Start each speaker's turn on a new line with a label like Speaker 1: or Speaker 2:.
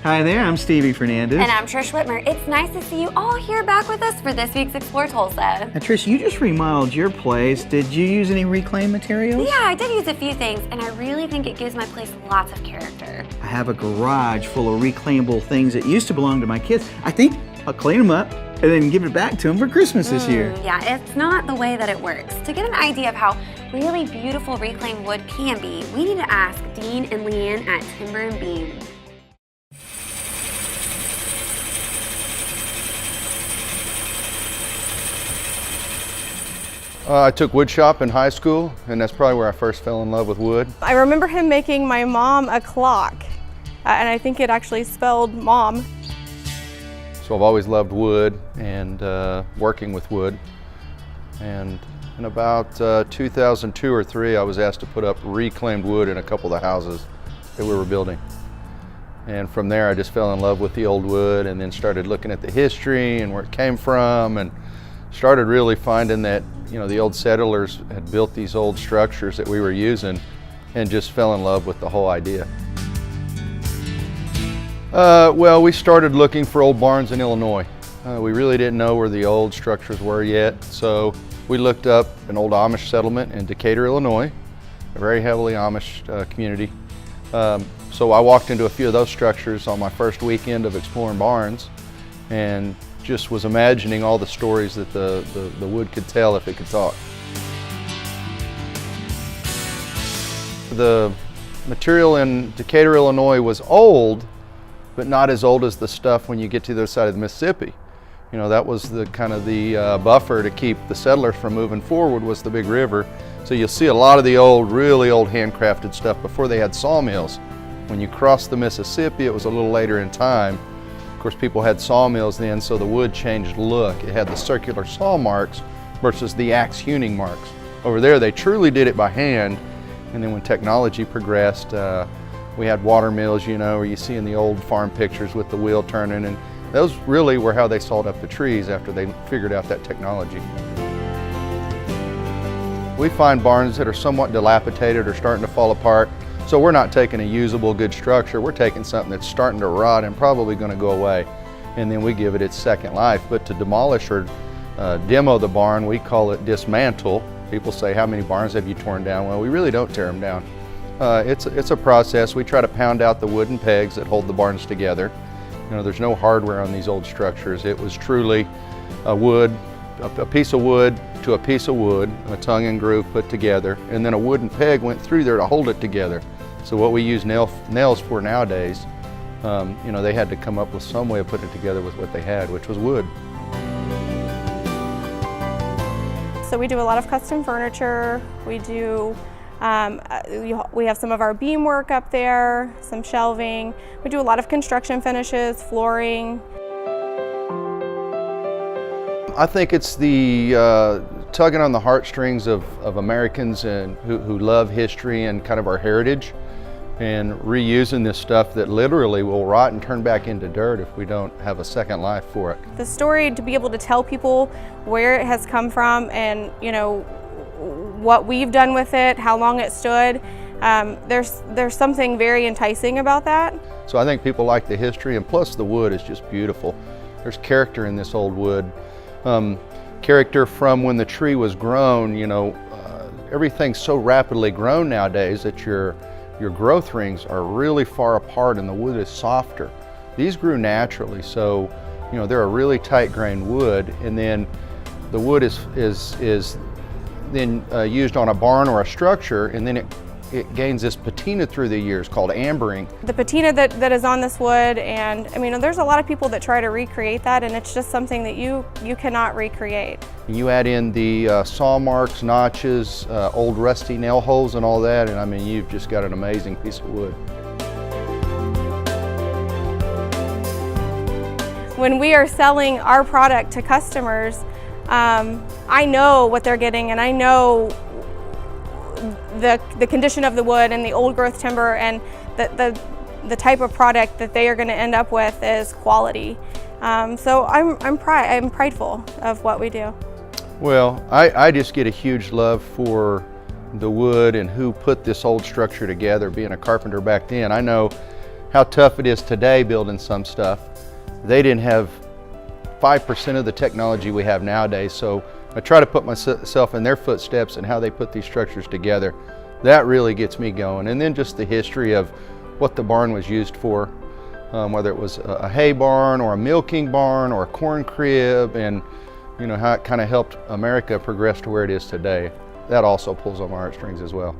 Speaker 1: Hi there, I'm Stevie Fernandez.
Speaker 2: And I'm Trish Whitmer. It's nice to see you all here back with us for this week's Explore Tulsa.
Speaker 1: Now, Trish, you just remodeled your place. Did you use any reclaimed materials?
Speaker 2: Yeah, I did use a few things, and I really think it gives my place lots of character.
Speaker 1: I have a garage full of reclaimable things that used to belong to my kids. I think I'll clean them up and then give it back to them for Christmas this year.
Speaker 2: Yeah, it's not the way that it works. To get an idea of how really beautiful reclaimed wood can be, we need to ask Dean and Leanne at Timber and Beam.
Speaker 3: I took wood shop in high school, and that's probably where I first fell in love with wood.
Speaker 4: I remember him making my mom a clock, and I think it actually spelled mom.
Speaker 3: So I've always loved wood and working with wood. And in about 2002 or 3, I was asked to put up reclaimed wood in a couple of the houses that we were building. And from there, I just fell in love with the old wood and then started looking at the history and where it came from, and started really finding that, you know, the old settlers had built these old structures that we were using, and just fell in love with the whole idea. Well, we started looking for old barns in Illinois. We really didn't know where the old structures were yet, so we looked up an old Amish settlement in Decatur, Illinois, a very heavily Amish community. So I walked into a few of those structures on my first weekend of exploring barns, and just was imagining all the stories that the wood could tell if it could talk. The material in Decatur, Illinois was old, but not as old as the stuff when you get to the other side of the Mississippi. You know, that was the kind of the buffer to keep the settlers from moving forward, was the big river. So you'll see a lot of the old, really old handcrafted stuff before they had sawmills. When you crossed the Mississippi, it was a little later in time. Of course, people had sawmills then, so the wood changed look. It had the circular saw marks versus the axe hewing marks. Over there, they truly did it by hand. And then when technology progressed, we had water mills, you know, where you see in the old farm pictures with the wheel turning, and those really were how they sawed up the trees after they figured out that technology. We find barns that are somewhat dilapidated or starting to fall apart. So we're not taking a usable, good structure. We're taking something that's starting to rot and probably going to go away, and then we give it its second life. But to demolish or demo the barn, we call it dismantle. People say, how many barns have you torn down? Well, we really don't tear them down. It's a process. We try to pound out the wooden pegs that hold the barns together. You know, there's no hardware on these old structures. It was truly a piece of wood to a piece of wood, a tongue and groove put together, and then a wooden peg went through there to hold it together. So what we use nails for nowadays, you know, they had to come up with some way of putting it together with what they had, which was wood.
Speaker 4: So we do a lot of custom furniture. We do, we have some of our beam work up there, some shelving. We do a lot of construction finishes, flooring.
Speaker 3: I think it's the tugging on the heartstrings of Americans and who love history and kind of our heritage, and reusing this stuff that literally will rot and turn back into dirt if we don't have a second life for it.
Speaker 4: The story, to be able to tell people where it has come from and, you know, what we've done with it, how long it stood, there's something very enticing about that.
Speaker 3: So I think people like the history, and plus the wood is just beautiful. There's character in this old wood. Character from when the tree was grown. You know, everything's so rapidly grown nowadays that your growth rings are really far apart and the wood is softer. These grew naturally, so you know they're a really tight grained wood, and then the wood is then used on a barn or a structure, and then it gains this patina through the years called ambering.
Speaker 4: The patina that is on this wood, and I mean, there's a lot of people that try to recreate that, and it's just something that you cannot recreate.
Speaker 3: You add in the saw marks, notches, old rusty nail holes and all that, and I mean, you've just got an amazing piece of wood.
Speaker 4: When we are selling our product to customers, I know what they're getting, and I know the condition of the wood and the old growth timber, and the type of product that they are going to end up with is quality. So I'm prideful of what we do.
Speaker 3: Well, I just get a huge love for the wood and who put this old structure together. Being a carpenter back then, I know how tough it is today building some stuff. They didn't have 5% of the technology we have nowadays, so I try to put myself in their footsteps and how they put these structures together. That really gets me going. And then just the history of what the barn was used for, whether it was a hay barn or a milking barn or a corn crib, and you know how it kind of helped America progress to where it is today. That also pulls on my heartstrings as well.